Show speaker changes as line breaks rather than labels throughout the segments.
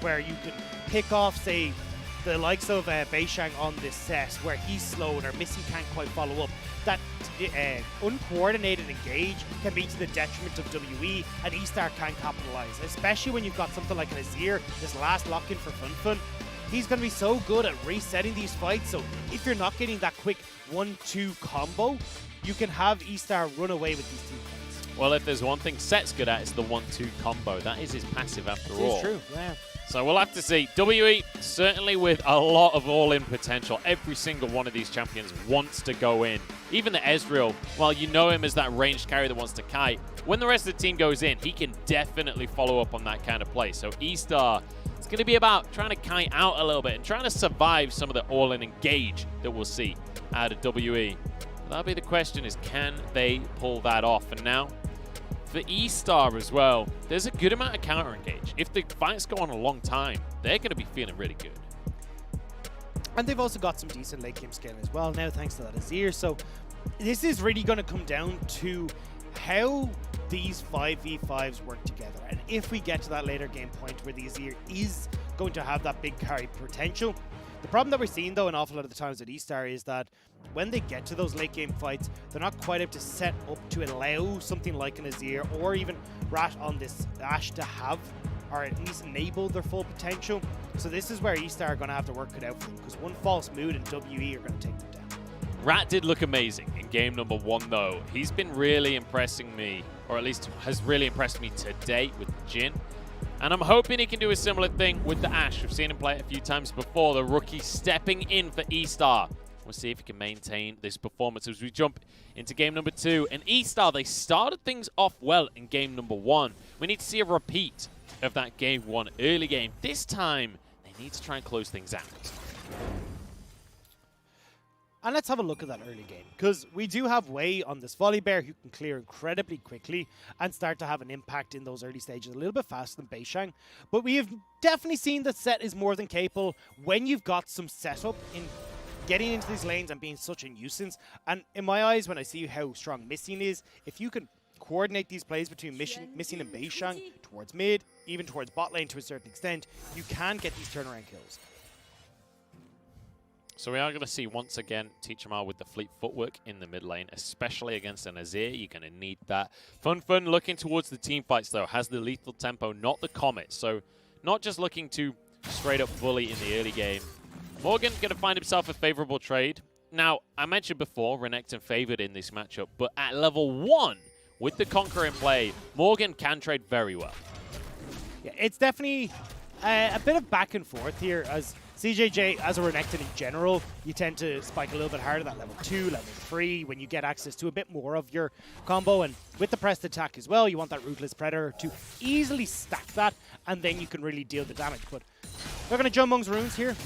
where you can pick off, say, the likes of Beishang on this set, where he's slow and our missing can't quite follow up. That uncoordinated engage can be to the detriment of WE, and eStar can capitalize, especially when you've got something like an Azir, this last lock-in for Fenfen. He's going to be so good at resetting these fights, so if you're not getting that quick 1-2 combo, you can have eStar run away with these team fights.
Well, if there's one thing Sett's good at, it's the 1-2 combo. That is his passive after all.
It's true, yeah.
So we'll have to see. WE, certainly with a lot of all-in potential. Every single one of these champions wants to go in. Even the Ezreal, while you know him as that ranged carry that wants to kite, when the rest of the team goes in, he can definitely follow up on that kind of play. So eStar, it's going to be about trying to kite out a little bit and trying to survive some of the all-in engage that we'll see out of WE. That'll be the question, is can they pull that off? And now, for eStar as well, there's a good amount of counter engage. If the fights go on a long time, they're going to be feeling really good.
And they've also got some decent late game scaling as well now, thanks to that Azir. So this is really going to come down to how these 5v5s work together. And if we get to that later game point where the Azir is going to have that big carry potential, the problem that we're seeing though an awful lot of the times at eStar is that when they get to those late game fights, they're not quite able to set up to allow something like an Azir or even Rat on this Ashe to have, or at least enable their full potential. So this is where eStar are going to have to work it out for them, because one false mood and WE are going to take them down.
Rat did look amazing in game number 1 though. He's been really impressing me, or at least has really impressed me to date with Jhin. And I'm hoping he can do a similar thing with the Ashe. We've seen him play it a few times before. The rookie stepping in for eStar. We'll see if he can maintain this performance as we jump into game number 2. And eStar, they started things off well in game number 1. We need to see a repeat of that game 1 early game. This time, they need to try and close things out.
And let's have a look at that early game, because we do have Wei on this Volibear who can clear incredibly quickly and start to have an impact in those early stages a little bit faster than beishang. But we have definitely seen that Sett is more than capable when you've got some setup in getting into these lanes and being such a nuisance. And in my eyes, when I see how strong Missing is, if you can coordinate these plays between Missing and beishang towards mid, even towards bot lane to a certain extent, you can get these turnaround kills.
So we are going to see, once again, Teacherma with the fleet footwork in the mid lane, especially against an Azir. You're going to need that. Fenfen looking towards the team fights, though, has the lethal tempo, not the Comet. So not just looking to straight up bully in the early game. Morgan going to find himself a favorable trade. Now, I mentioned before, Renekton favored in this matchup, but at level 1, with the Conqueror in play, Morgan can trade very well.
Yeah, it's definitely a bit of back and forth here, as CJJ, as a Renekton in general, you tend to spike a little bit harder at level 2, level 3, when you get access to a bit more of your combo. And with the pressed attack as well, you want that Ruthless Predator to easily stack that, and then you can really deal the damage. But looking at Jiumeng's runes here,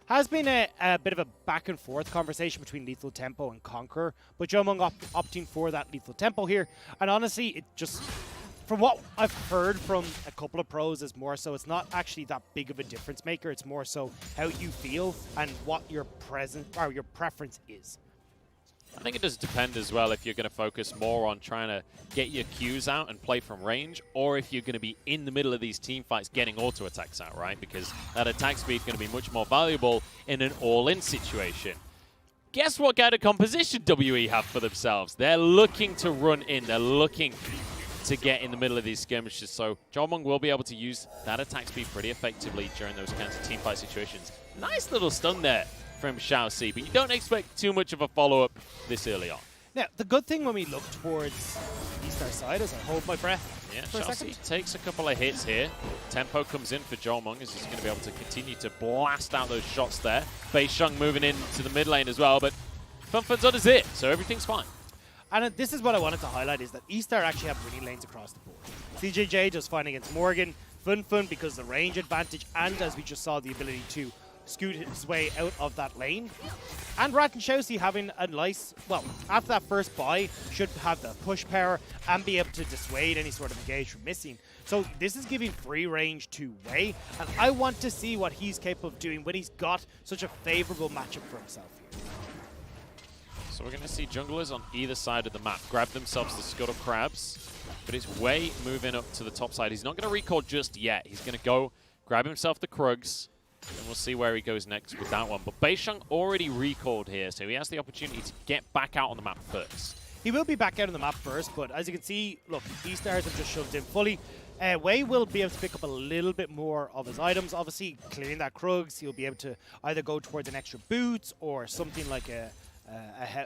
has been a bit of a back and forth conversation between Lethal Tempo and Conqueror, but Jiumeng opting for that Lethal Tempo here. And honestly, it just, from what I've heard from a couple of pros, is more so it's not actually that big of a difference maker. It's more so how you feel and what your preference is.
I think it does depend as well if you're going to focus more on trying to get your Qs out and play from range, or if you're going to be in the middle of these team fights getting auto attacks out, right? Because that attack speed is going to be much more valuable in an all-in situation. Guess what kind of composition WE have for themselves? They're looking to run in. They're looking to get in the middle of these skirmishes. So Jiumeng will be able to use that attack speed pretty effectively during those kinds of team fight situations. Nice little stun there from ShiauC, but you don't expect too much of a follow-up this early on.
Now, the good thing when we look towards the eStar side, as I hold my breath
yeah,
for a second.
ShiauC takes a couple of hits here. Tempo comes in for Jiumeng as he's going to be able to continue to blast out those shots there. beishang moving into the mid lane as well, but Fenfen's on Azir, so everything's fine.
And this is what I wanted to highlight, is that eStar actually have winning lanes across the board. CJJ just fine against Morgan, Fenfen because of the range advantage, and as we just saw, the ability to scoot his way out of that lane. And Rat and ShiauC having a nice, well, after that first buy, should have the push power and be able to dissuade any sort of engage from Missing. So this is giving free range to Wei, and I want to see what he's capable of doing when he's got such a favorable matchup for himself here.
So we're going to see junglers on either side of the map grab themselves the Scuttle Crabs, but it's Wei moving up to the top side. He's not going to recall just yet. He's going to go grab himself the Krugs, and we'll see where he goes next with that one. But beishang already recalled here, so he has the opportunity to get back out on the map first.
He will be back out on the map first, but as you can see, look, eStars have just shoved in fully. Wei will be able to pick up a little bit more of his items. Obviously, clearing that Krugs, he'll be able to either go towards an extra boot or something like a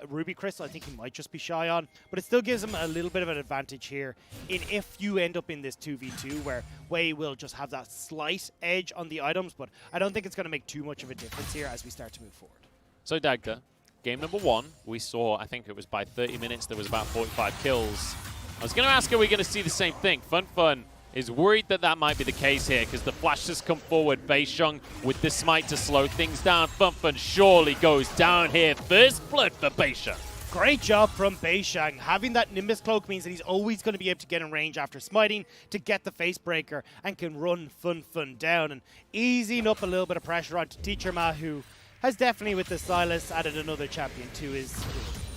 Ruby Crystal. I think he might just be shy on, but it still gives him a little bit of an advantage here if you end up in this 2v2 where Wei will just have that slight edge on the items, but I don't think it's going to make too much of a difference here as we start to move forward.
So Dagda, game number 1, we saw, I think it was by 30 minutes, there was about 45 kills. I was going to ask, are we going to see the same thing? Fenfen is worried that that might be the case here because the flash has come forward. beishang with the smite to slow things down. Fenfen surely goes down here. First blood for beishang.
Great job from beishang. Having that Nimbus Cloak means that he's always going to be able to get in range after smiting to get the face breaker and can run Fenfen down and easing up a little bit of pressure onto Teacherma, who has definitely, with the Sylas, added another champion to his team.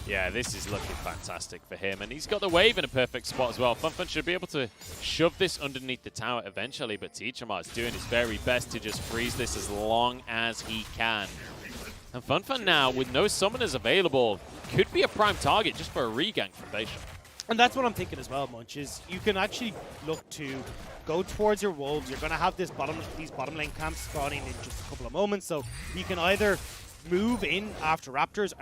Yeah, this is looking fantastic for him, and he's got the wave in a perfect spot as well. Fenfen should be able to shove this underneath the tower eventually, but Teacherma is doing his very best to just freeze this as long as he can. And Fenfen now, with no summoners available, could be a prime target just for a regank from beishang.
And that's what I'm thinking as well, Munch, is you can actually look to go towards your wolves. You're going to have these bottom lane camps spawning in just a couple of moments, so you can either move in after Raptors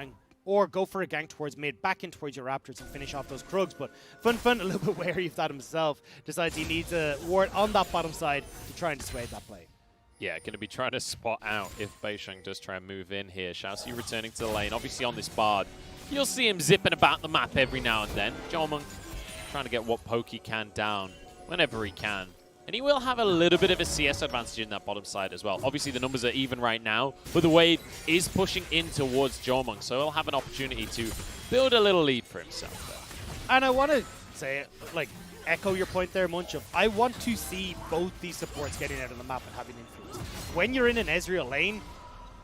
or go for a gank towards mid, back in towards your Raptors and finish off those Krugs. But Fenfen, a little bit wary of that himself, decides he needs a ward on that bottom side to try and dissuade that play.
Yeah, going to be trying to spot out if beishang does try and move in here. ShiauC returning to the lane, obviously on this Bard. You'll see him zipping about the map every now and then. Jiumeng trying to get what poke he can down whenever he can. And he will have a little bit of a CS advantage in that bottom side as well. Obviously, the numbers are even right now, but the wave is pushing in towards Jiumeng, so he'll have an opportunity to build a little lead for himself there.
And I want to say, like, echo your point there, Munch, of I want to see both these supports getting out of the map and having influence. When you're in an Ezreal lane,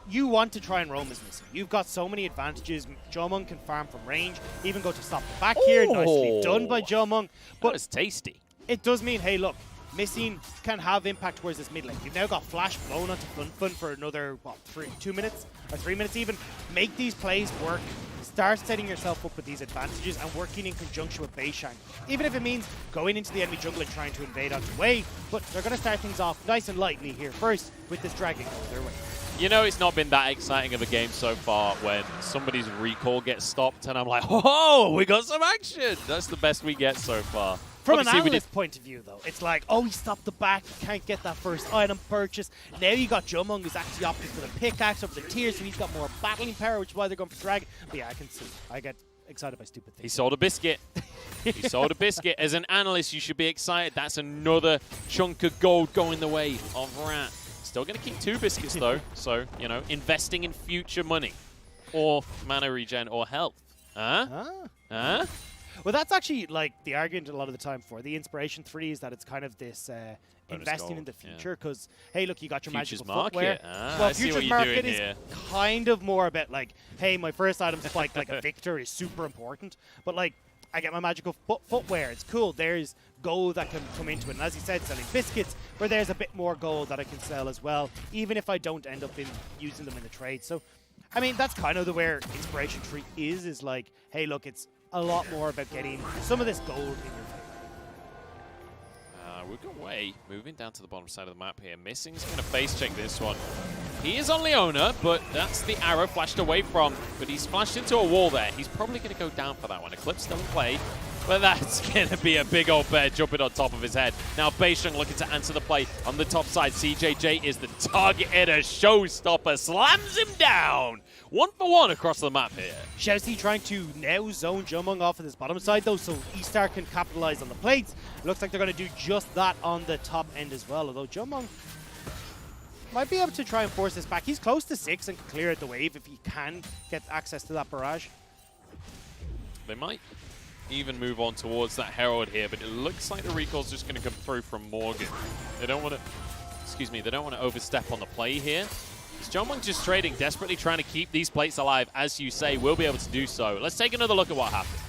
you want to try and roam as missing. You've got so many advantages. Jiumeng can farm from range, even go to stop the back here. Nicely done by Jiumeng.
But it's tasty.
It does mean, hey, look, missing can have impact towards this mid lane. You've now got flash blown onto Fenfen for another, what, 2 minutes? Or 3 minutes even. Make these plays work. Start setting yourself up with these advantages and working in conjunction with beishang. Even if it means going into the enemy jungle and trying to invade onto Wei, but they're going to start things off nice and lightly here first with this dragon going their way.
You know, it's not been that exciting of a game so far when somebody's recall gets stopped and I'm like, oh, we got some action. That's the best we get so far.
From an analyst point of view, though, it's like, oh, he stopped the back, can't get that first item purchase. Now you got Jiumeng, who's actually opting for the pickaxe over the tier, so he's got more battling power, which is why they're going for Dragon. But yeah, I can see. I get excited by stupid things.
He sold a biscuit. He sold a biscuit. As an analyst, you should be excited. That's another chunk of gold going the way of Rat. Still going to keep 2 biscuits, though. So, you know, investing in future money or mana regen or health. Huh?
Well, that's actually like the argument a lot of the time for the Inspiration 3 is that it's kind of this investing in the future because, hey, look, you got your
Futures
magical
market.
footwear. Well, Futures market is kind of more about like, hey, my first item spike like a Victor is super important, but like I get my magical footwear. It's cool. There's gold that can come into it. And as you said, selling biscuits, where there's a bit more gold that I can sell as well, even if I don't end up using them in the trade. So, I mean, that's kind of the where Inspiration 3 is like, hey, look, it's a lot more about getting some of this gold in your favor.
Wukong Wei moving down to the bottom side of the map here. Missing's going to face check this one. He is on Leona, but that's the arrow flashed away from. But he's flashed into a wall there. He's probably going to go down for that one. Eclipse still in play, but that's going to be a big old bear jumping on top of his head. Now beishang looking to answer the play on the top side. CJJ is the target and a showstopper. Slams him down. 1-for-1 across the map here.
ShiauC trying to now zone Jiumeng off of this bottom side though, so eStar can capitalize on the plates. Looks like they're going to do just that on the top end as well, although Jiumeng might be able to try and force this back. He's close to 6 and can clear out the wave if he can get access to that barrage.
They might even move on towards that Herald here, but it looks like the recall's just going to come through from Morgan. They don't want to, they don't want to overstep on the play here. Jiumeng just trading, desperately trying to keep these plates alive, as you say, will be able to do so. Let's take another look at what happened.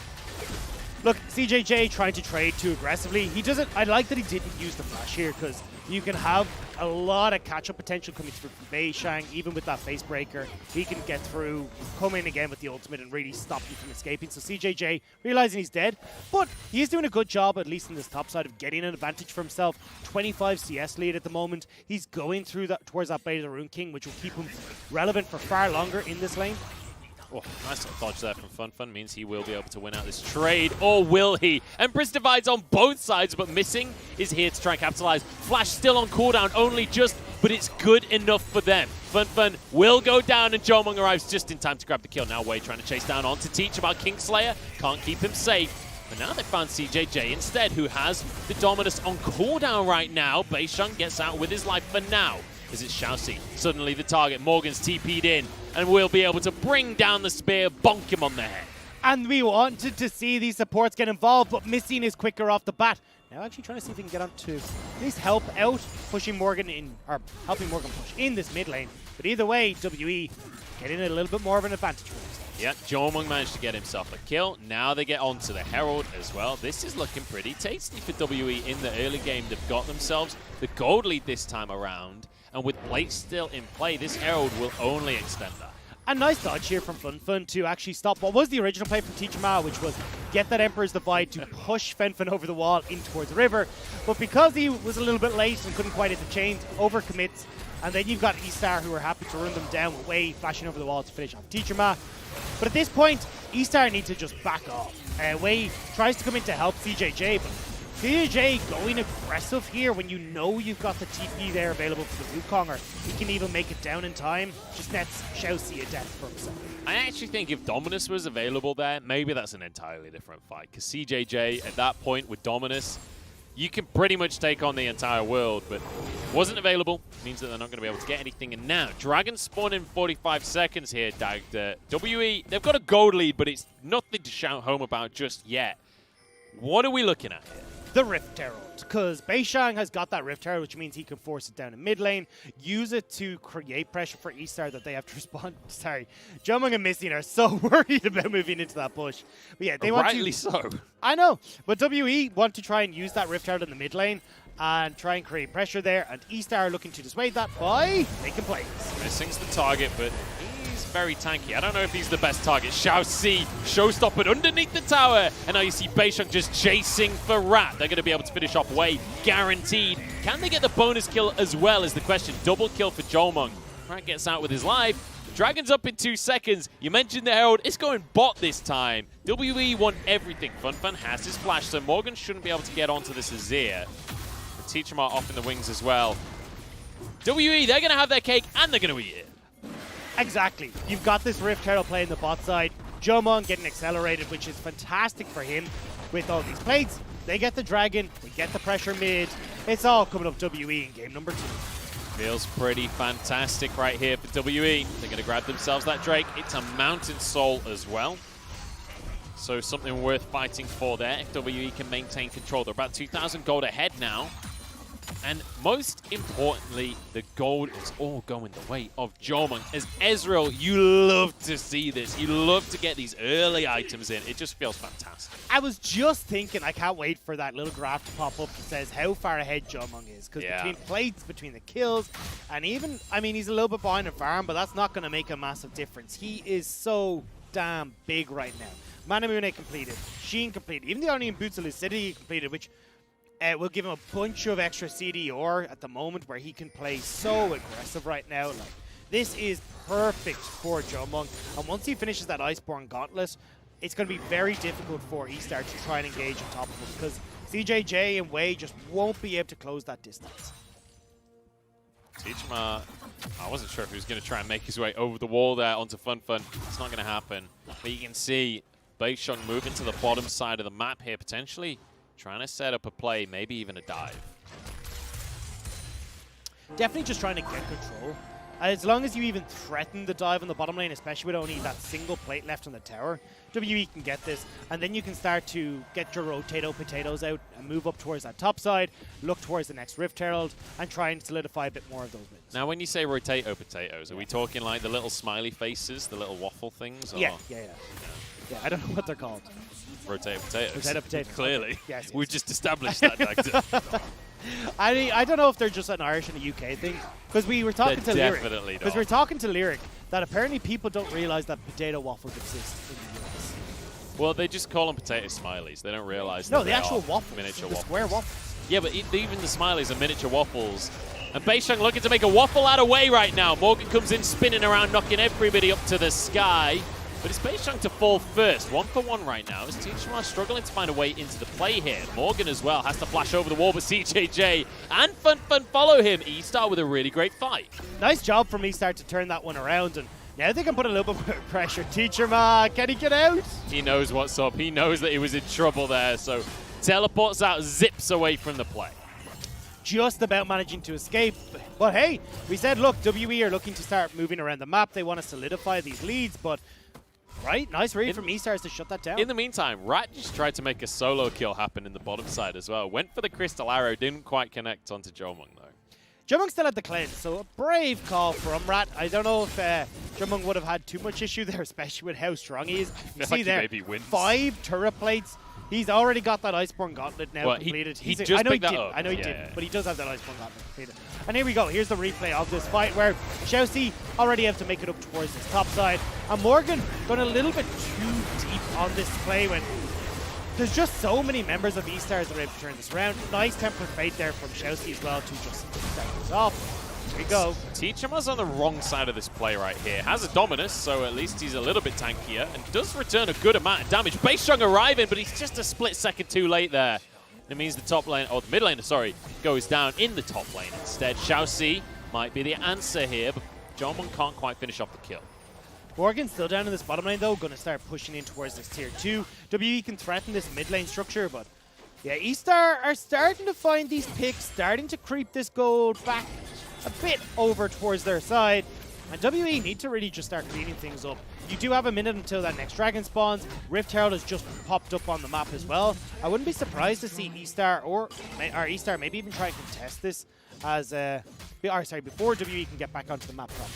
Look, CJJ trying to trade too aggressively. He doesn't. I like that he didn't use the flash here because you can have a lot of catch-up potential coming through from beishang. Even with that face breaker, he can get through, come in again with the ultimate and really stop you from escaping. So CJJ realizing he's dead, but he is doing a good job, at least in this top side, of getting an advantage for himself. 25 CS lead at the moment. He's going through that towards that Blade of the Rune King, which will keep him relevant for far longer in this lane.
Oh, nice little dodge there from Fenfen. Means he will be able to win out this trade, or will he? Empress divides on both sides, but missing is here to try and capitalize. Flash still on cooldown, only just, but it's good enough for them. Fenfen will go down, and Jiumeng arrives just in time to grab the kill. Now Wei trying to chase down on to Teacherma. Kingslayer can't keep him safe. But now they found CJJ instead, who has the Dominus on cooldown right now. beishang gets out with his life for now. As it's ShiauC, suddenly the target. Morgan's TP'd in, and we'll be able to bring down the spear, bonk him on the head.
And we wanted to see these supports get involved, but missing is quicker off the bat. Now actually trying to see if he can get on to at least help out, pushing Morgan in, or helping Morgan push in this mid lane. But either way, WE getting a little bit more of an advantage for themselves.
Yeah, Jiumeng managed to get himself a kill. Now they get onto the Herald as well. This is looking pretty tasty for WE in the early game. They've got themselves the gold lead this time around. And with Blake still in play, this Herald will only extend that.
A nice dodge here from Fenfen to actually stop what was the original play from Teacherma, which was get that Emperor's Divide to push Fenfen over the wall in towards the river. But because he was a little bit late and couldn't quite hit the chains, overcommits. And then you've got eStar, who are happy to run them down with Wei flashing over the wall to finish off Teacherma. But at this point, eStar needs to just back off. Wei tries to come in to help CJJ, but CJJ going aggressive here when you know you've got the TP there available for the Wukong, or he can even make it down in time, just nets ShiauC a death for himself.
I actually think if Dominus was available there, maybe that's an entirely different fight. Because CJJ, at that point with Dominus, you can pretty much take on the entire world, but wasn't available. Means that they're not going to be able to get anything. And now, Dragon spawn in 45 seconds here, Dag. WE, they've got a gold lead, but it's nothing to shout home about just yet. What are we looking at here?
The Rift Herald, because beishang has got that Rift Herald, which means he can force it down in mid lane, use it to create pressure for eStar that they have to respond. Sorry, Jiumeng and Missing are so worried about moving into that push. But yeah, they want to.
Rightly so.
I know, but WE want to try and use that Rift Herald in the mid lane and try and create pressure there, and eStar are looking to dissuade that by making plays.
Missing's the target, but he's very tanky. I don't know if he's the best target. ShiauC, showstopper underneath the tower, and now you see beishang just chasing for Rat. They're going to be able to finish off Wei, guaranteed. Can they get the bonus kill as well is the question. Double kill for Jiumeng. Rat gets out with his life. Dragon's up in 2 seconds. You mentioned the Herald. It's going bot this time. WE want everything. Fenfen has his flash, so Morgan shouldn't be able to get onto this Azir. Teacherma off in the wings as well. WE, they're going to have their cake and they're going to eat it.
Exactly. You've got this Rift Herald playing the bot side. Jiumeng getting accelerated, which is fantastic for him with all these plates. They get the Dragon, they get the pressure mid. It's all coming up WE in game number 2.
Feels pretty fantastic right here for WE. They're going to grab themselves that Drake. It's a Mountain Soul as well. So something worth fighting for there if WE can maintain control. They're about 2,000 gold ahead now. And most importantly, the gold is all going the way of Jiumeng. As Ezreal, you love to see this. You love to get these early items in. It just feels fantastic.
I was just thinking, I can't wait for that little graph to pop up that says how far ahead Jiumeng is. Because between plates, between the kills, and even, I mean, he's a little bit behind in farm, but that's not going to make a massive difference. He is so damn big right now. Manamune completed, Sheen completed, even the Onion Boots of Lucidity completed, which will give him a bunch of extra CDR at the moment where he can play so aggressive right now. Like, this is perfect for Jiumeng. And once he finishes that Iceborne Gauntlet, it's going to be very difficult for eStar to try and engage on top of him because CJJ and Wei just won't be able to close that distance.
Teacherma, I wasn't sure if he was going to try and make his way over the wall there onto Fenfen. It's not going to happen. But you can see beishang moving to the bottom side of the map here, potentially trying to set up a play, maybe even a dive.
Definitely just trying to get control. As long as you even threaten the dive on the bottom lane, especially with only that single plate left on the tower, WE can get this, and then you can start to get your rotato potatoes out and move up towards that top side, look towards the next Rift Herald, and try and solidify a bit more of those wins.
Now, when you say rotato potatoes, are we talking like the little smiley faces, the little waffle things? Or?
Yeah, I don't know what they're called.
potatoes.
Potato, potato.
Clearly.
Yes.
We've just established that, Doctor.
I don't know if they're just an Irish and a UK thing, because we were talking to Lyric.
Definitely
Because we were talking to Lyric that apparently people don't realize that potato waffles exist in the US.
Well, they just call them potato smileys. They don't realize
No,
that
the
they
actual
are
waffles,
miniature
the
waffles.
square waffles.
Yeah, but even the smileys are miniature waffles. And beishang looking to make a waffle out of way right now. Morgan comes in spinning around, knocking everybody up to the sky. But it's beishang to fall first. 1-for-1 right now. As Teacherma struggling to find a way into the play here. Morgan as well has to flash over the wall, but CJJ and Fenfen follow him. eStar with a really great fight.
Nice job from eStar to turn that one around, and now they can put a little bit of pressure. Teacherma, can he get out?
He knows what's up. He knows that he was in trouble there, so teleports out, zips away from the play.
Just about managing to escape. But hey, we said, look, WE are looking to start moving around the map. They want to solidify these leads, but right, nice read from eStars to shut that down.
In the meantime, Rat just tried to make a solo kill happen in the bottom side as well. Went for the crystal arrow, didn't quite connect onto Jiumeng though.
Jiumeng still had the cleanse, so a brave call from Rat. I don't know if Jiumeng would have had too much issue there, especially with how strong he is. You see
like
there,
maybe wins.
5 turret plates. He's already got that Iceborne Gauntlet now completed.
He just picked that up.
I know he didn't, but he does have that Iceborne Gauntlet completed. And here we go. Here's the replay of this fight where ShiauC already have to make it up towards this top side. And Morgan going a little bit too deep on this play when there's just so many members of eStars that are able to turn this around. Nice tempered fate there from ShiauC as well to just start this off. Here we go.
Teacherma's on the wrong side of this play right here. Has a Dominus, so at least he's a little bit tankier, and does return a good amount of damage. beishang arriving, but he's just a split second too late there. It means the top lane, or the mid laner, sorry, goes down in the top lane instead. ShiauC might be the answer here, but Jiumeng can't quite finish off the kill.
Morgan's still down in this bottom lane though, going to start pushing in towards this tier 2. WE can threaten this mid lane structure, but yeah, eStar are starting to find these picks, starting to creep this gold back a bit over towards their side. And WE need to really just start cleaning things up. You do have a minute until that next dragon spawns. Rift Herald has just popped up on the map as well. I wouldn't be surprised to see eStar or eStar maybe even try and contest this as before WE can get back onto the map properly.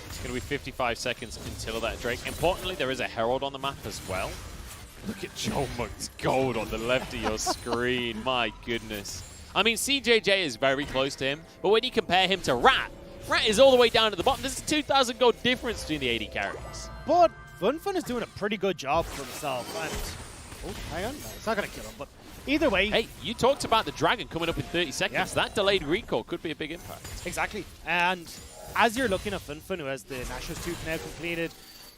It's going to be 55 seconds until that Drake. Importantly, there is a Herald on the map as well. Look at Jiumeng's gold on the left of your screen. My goodness. I mean, CJJ is very close to him, but when you compare him to Rat is all the way down at the bottom. There's a 2,000 gold difference between the AD carries.
But Fenfen is doing a pretty good job for himself. And, oh, hang on. No, it's not going to kill him, but either way.
Hey, you talked about the dragon coming up in 30 seconds. Yeah. That delayed recall could be a big impact.
Exactly. And as you're looking at Fenfen, who has the Nashor's Tooth now completed,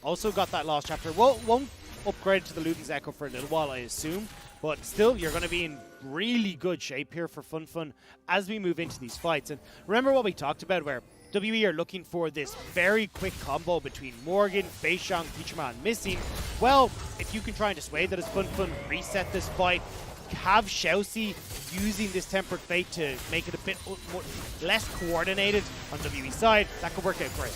also got that Lost Chapter. Won't upgrade to the Luden's Echo for a little while, I assume. But still, you're going to be in really good shape here for Fenfen as we move into these fights. And remember what we talked about where WE are looking for this very quick combo between Morgan, beishang, Teacherma, and Missing. Well, if you can try and dissuade that as Fenfen reset this fight, have ShiauC using this Tempered Fate to make it a bit more, less coordinated on WE's side, that could work out great.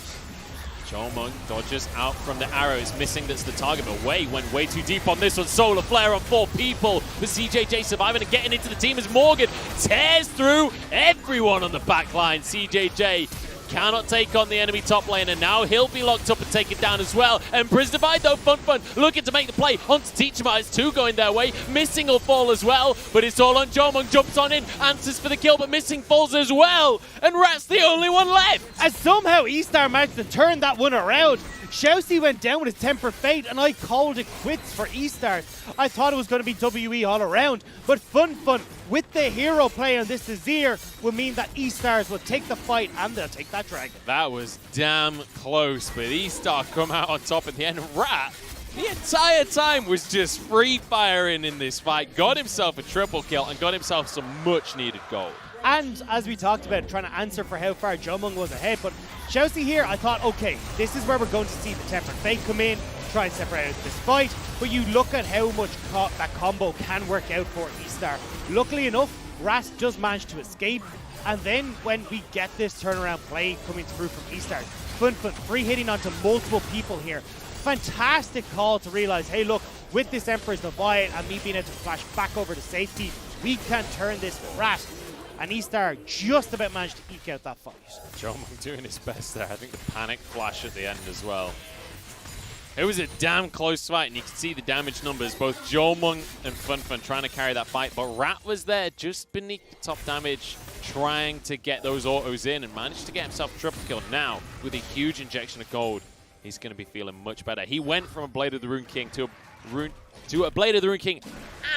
Jiumeng dodges out from the arrows, missing that's the target, but went way too deep on this one. Solar Flare on 4 people, with CJJ surviving and getting into the team as Morgan tears through everyone on the back line. CJJ cannot take on the enemy top lane, and now he'll be locked up and taken down as well. And Priz Divide though, Fenfen looking to make the play onto Teacherma. It's 2 going their way. Missing will fall as well, but it's all on Jiumeng. Jumps on in, answers for the kill, but Missing falls as well. And Rat's the only one left.
As somehow eStar managed to turn that one around. ShiauC went down with his Tempered Fate, and I called it quits for eStar. I thought it was going to be WE all around, but Fenfen, with the hero play on this Azir, will mean that eStars will take the fight and they'll take that dragon.
That was damn close, but eStar come out on top at the end. Rat, the entire time, was just free firing in this fight. Got himself a triple kill and got himself some much needed gold.
And as we talked about, trying to answer for how far Jiumeng was ahead, but ShiauC here, I thought, okay, this is where we're going to see the Tempered Fate come in, try and separate out this fight, but you look at how much that combo can work out for eStar. Luckily enough, Rat does manage to escape, and then when we get this turnaround play coming through from eStar, Fenfen free hitting onto multiple people here. Fantastic call to realize, hey look, with this Emperor's Divide and me being able to flash back over to safety, we can turn this with Rat. And eStar just about managed to eke out that fight.
Jiumeng doing his best there. I think the panic flash at the end as well. It was a damn close fight, and you can see the damage numbers. Both Jiumeng and Fenfen trying to carry that fight, but Rat was there just beneath the top damage, trying to get those autos in and managed to get himself triple kill. Now, with a huge injection of gold, he's going to be feeling much better. He went from a Blade of the Rune King to a Blade of the Rune King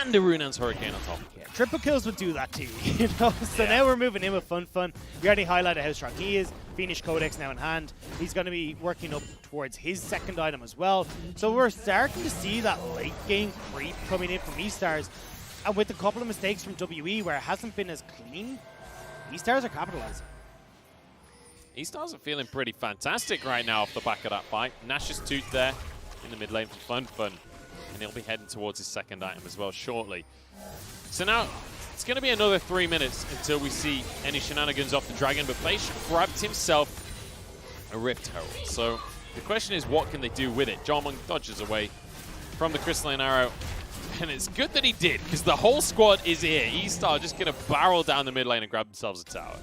and a Rune's Hurricane on top.
Yeah, triple kills would do that to you, you know? So now we're moving in with Fenfen. We already highlighted how strong he is. Phoenix Codex now in hand. He's going to be working up towards his second item as well. So we're starting to see that late game creep coming in from eStars. And with a couple of mistakes from WE where it hasn't been as clean, eStars are capitalizing.
eStars are feeling pretty fantastic right now off the back of that fight. Nash's Tooth there in the mid lane for Fenfen. And he'll be heading towards his second item as well shortly. So now, it's going to be another 3 minutes until we see any shenanigans off the Dragon, but beishang grabbed himself a Rift Herald. So the question is, what can they do with it? Jiumeng dodges away from the Crystalline Arrow, and it's good that he did, because the whole squad is here. eStar just going to barrel down the mid lane and grab themselves a tower.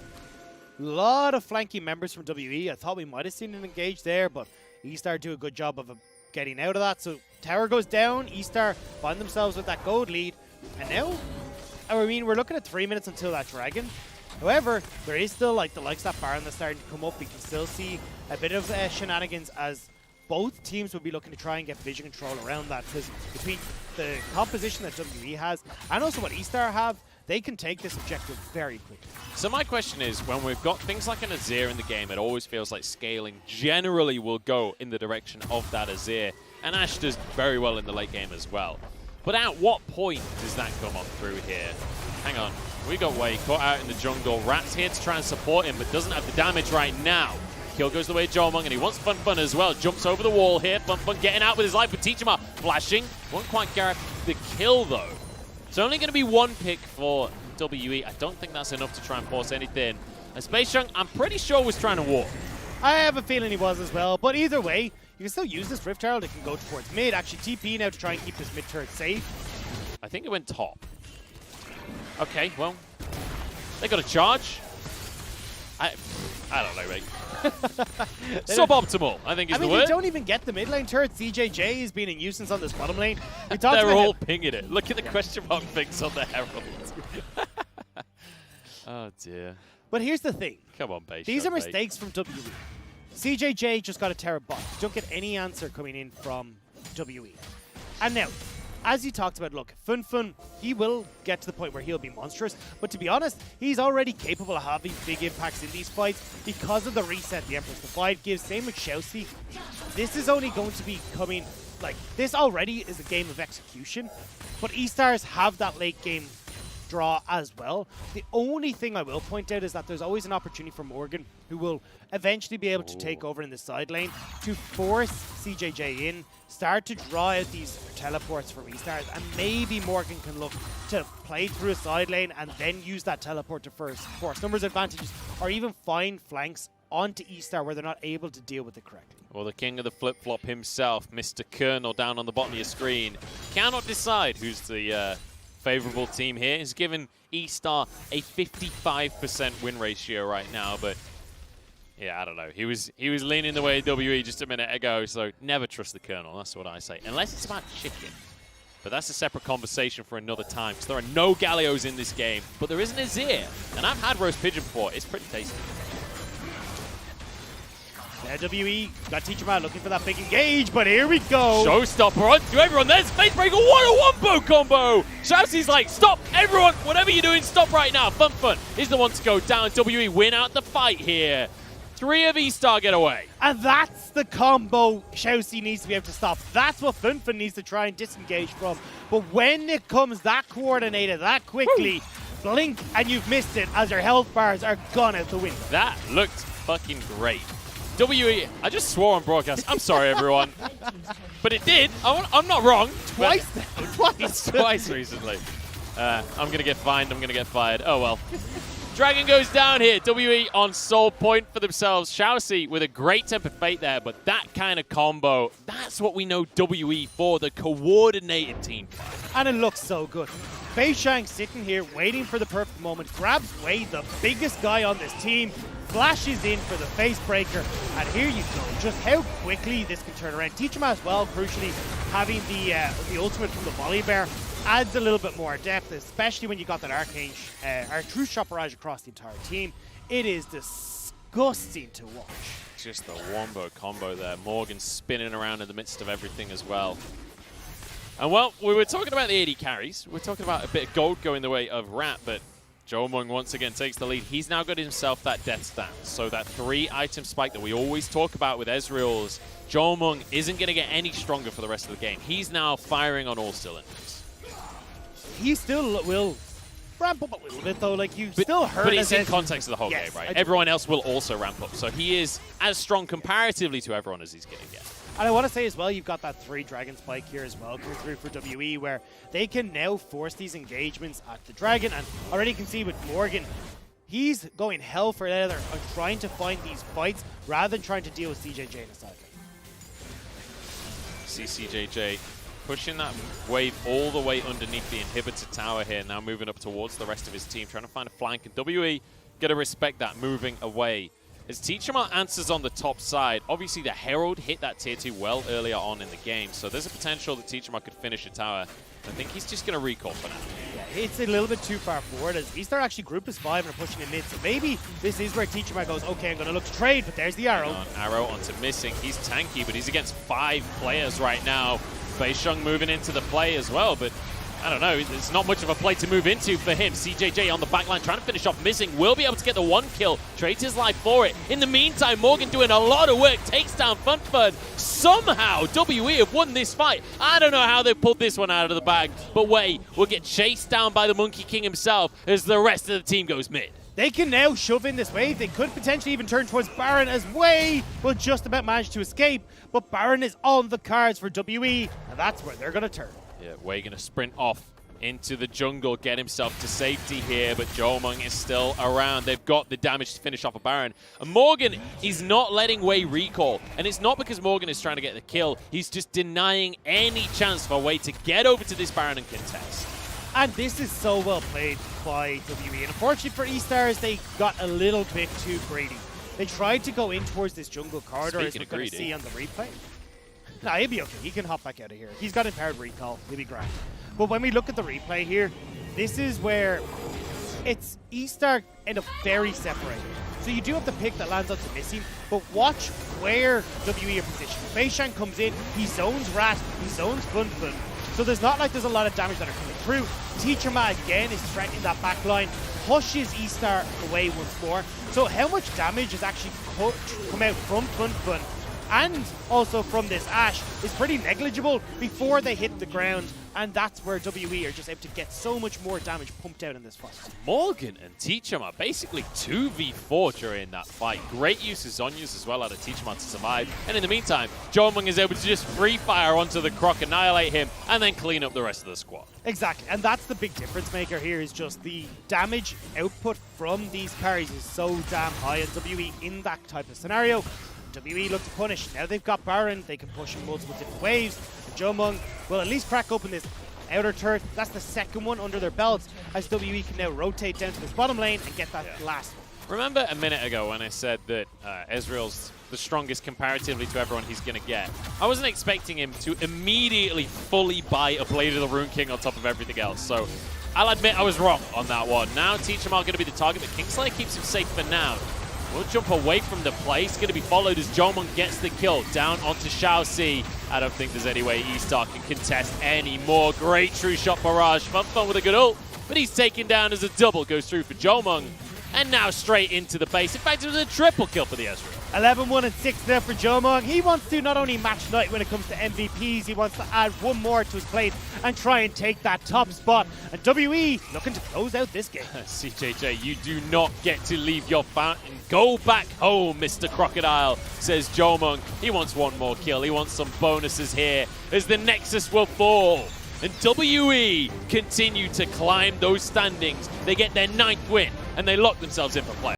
A lot of flanking members from WE. I thought we might have seen an engage there, but eStar do a good job of getting out of that. So tower goes down, eStar find themselves with that gold lead, and now, I mean, we're looking at 3 minutes until that Dragon. However, there is still like the likes of that Baron that's starting to come up. We can still see a bit of shenanigans as both teams will be looking to try and get vision control around that, because between the composition that WE has and also what eStar have, they can take this objective very quickly.
So my question is, when we've got things like an Azir in the game, it always feels like scaling generally will go in the direction of that Azir. And Ashe does very well in the late game as well. But at what point does that come on through here? Hang on. We got Wei caught out in the jungle. Rat's here to try and support him, but doesn't have the damage right now. Kill goes the way of Jiumeng, and he wants Fenfen as well. Jumps over the wall here. Fenfen getting out with his life, but Teacherma flashing. Won't quite get the kill, though. It's only going to be one pick for WE. I don't think that's enough to try and force anything. As beishang, I'm pretty sure, was trying to walk.
I have a feeling he was as well, but either way, you can still use this Rift Herald. It can go towards mid. Actually, TP now to try and keep this mid turret safe.
I think it went top. Okay, well, they got a charge. I don't know, mate. Suboptimal, I think is the word.
They don't even get the mid lane turret. CJJ is being a nuisance on this bottom lane.
They're all pinging it. Look at the question mark things on the Herald. Oh, dear.
But here's the thing.
Come on, beishang.
These are mistakes from WE. CJJ just got a Terra bot. You don't get any answer coming in from WE. And now, as you talked about, look, Fenfen, he will get to the point where he'll be monstrous. But to be honest, he's already capable of having big impacts in these fights because of the reset the Empress Divide gives. Same with ShiauC. This is only going to be coming, like, this already is a game of execution. But eStars have that late game draw as well. The only thing I will point out is that there's always an opportunity for Morgan, who will eventually be able to take over in the side lane, to force CJJ in, start to draw out these teleports from eStars, and maybe Morgan can look to play through a side lane and then use that teleport to force numbers advantages, or even find flanks onto eStar where they're not able to deal with it correctly.
Well, the king of the flip-flop himself, Mr. Colonel, down on the bottom of your screen, cannot decide who's the favorable team here. He's given eStar a 55% win ratio right now, but yeah, I don't know. He was leaning the way of WE just a minute ago, so never trust the Colonel. That's what I say. Unless it's about chicken. But that's a separate conversation for another time, because there are no Gallios in this game, but there is an Azir. And I've had roast pigeon before. It's pretty tasty.
WE got Teacherma looking for that big engage, but here we go.
Showstopper onto everyone. There's Facebreaker. What a wombo combo. ShiauC's like, stop, everyone. Whatever you're doing, stop right now. Fenfen is the one to go down. WE win out the fight here. 3 of eStar get away.
And that's the combo ShiauC needs to be able to stop. That's what Fenfen needs to try and disengage from. But when it comes that coordinated, that quickly, blink and you've missed it as your health bars are gone out the window.
That looked fucking great. WE, I just swore on broadcast. I'm sorry, everyone. But it did. I'm not wrong.
Twice
Twice recently. I'm going to get fined. I'm going to get fired. Oh, well. Dragon goes down here. WE on soul point for themselves. ShiauC with a great tempered fate there, but that kind of combo, that's what we know WE for, the coordinated team.
And it looks so good. beishang sitting here waiting for the perfect moment, grabs Wei, the biggest guy on this team, flashes in for the face breaker, and here you go. Just how quickly this can turn around. Teacherma as well, crucially, having the ultimate from the Volibear adds a little bit more depth, especially when you got that true shot barrage across the entire team. It is disgusting to watch.
Just the wombo combo there. Morgan spinning around in the midst of everything as well. And well, we were talking about the AD carries. We're talking about a bit of gold going the way of Rat, but Jiumeng once again takes the lead. He's now got himself that death stance. So that 3-item spike that we always talk about with Ezreal's, Jiumeng isn't going to get any stronger for the rest of the game. He's now firing on all cylinders.
He still will ramp up a little bit, though. Like, you still heard.
But it's in context of the whole game, right? Everyone else will also ramp up. So he is as strong comparatively to everyone as he's going to get.
And I want to say as well, you've got that 3-dragon spike here as well coming through for WE, where they can now force these engagements at the dragon. And already you can see with Morgan, he's going hell for leather on trying to find these fights rather than trying to deal with CJJ in the side lane.
See CJJ pushing that wave all the way underneath the inhibitor tower here, now moving up towards the rest of his team, trying to find a flank. And WE got to respect that, moving away. As Teacherma answers on the top side, obviously the Herald hit that tier 2 well earlier on in the game, so there's a potential that Teacherma could finish a tower. I think he's just going to recall for now.
Yeah, it's a little bit too far forward, as eStar actually group is 5 and are pushing in mid, so maybe this is where Teacherma goes, okay, I'm going to look to trade, but there's the arrow.
Arrow onto Missing. He's tanky, but he's against 5 players right now. beishang moving into the play as well, but I don't know, it's not much of a play to move into for him. CJJ on the backline trying to finish off Missing, will be able to get the 1 kill, trades his life for it. In the meantime, Morgan doing a lot of work, takes down Fenfen. Somehow, WE have won this fight. I don't know how they pulled this one out of the bag, but Wei will get chased down by the Monkey King himself as the rest of the team goes mid.
They can now shove in this wave. They could potentially even turn towards Baron, as Wei will just about manage to escape, but Baron is on the cards for WE, and that's where they're going to turn.
Yeah, Wei going to sprint off into the jungle, get himself to safety here, but Jiumeng is still around. They've got the damage to finish off a Baron. And Morgan is not letting Wei recall, and it's not because Morgan is trying to get the kill. He's just denying any chance for Wei to get over to this Baron and contest.
And this is so well played by WE. And unfortunately for eStars, they got a little bit too greedy. They tried to go in towards this jungle corridor, as we're going to see on the replay. Nah, he'll be okay. He can hop back out of here. He's got empowered recall. He'll be grand. But when we look at the replay here, this is where it's eStar end up very separated. So you do have the pick that lands onto Missing, but watch where WE are positioned. beishang comes in, he zones Rat, he zones Fenfen. So there's not like there's a lot of damage that are coming through. Teacherma again is threatening that back line, pushes eStar away once more. So how much damage has actually come out from Fenfen and also from this Ashe is pretty negligible before they hit the ground, and that's where WE are just able to get so much more damage pumped out in this fight.
Morgan and Teacherma basically 2v4 during that fight. Great use of Zhonya's as well out of Teacherma to survive, and in the meantime, Jiumeng is able to just free fire onto the Croc, annihilate him, and then clean up the rest of the squad.
Exactly, and that's the big difference maker here, is just the damage output from these carries is so damn high, and WE in that type of scenario, WE look to punish. Now they've got Baron, they can push in multiple different waves. Jiumeng will at least crack open this outer turret. That's the second one under their belts, as WE can now rotate down to this bottom lane and get that last one.
Remember a minute ago when I said that Ezreal's the strongest comparatively to everyone he's going to get? I wasn't expecting him to immediately fully buy a Blade of the Rune King on top of everything else, so I'll admit I was wrong on that one. Now Teacherma going to be the target, but Kingslayer keeps him safe for now. We'll jump away from the place. Going to be followed as Jiumeng gets the kill down onto ShiauC. I don't think there's any way eStar can contest anymore. Great true shot barrage. Fenfen with a good ult, but he's taken down as a double goes through for Jiumeng. And now straight into the base. In fact, it was a triple kill for the Ezreal.
11-1 and 6 now for Jiumeng. He wants to not only match Knight when it comes to MVPs, he wants to add one more to his plate and try and take that top spot. And WE looking to close out this game.
CJJ, you do not get to leave your fountain. Go back home, Mr. Crocodile, says Jiumeng. He wants one more kill. He wants some bonuses here as the Nexus will fall. And WE continue to climb those standings. They get their 9th win and they lock themselves in for play.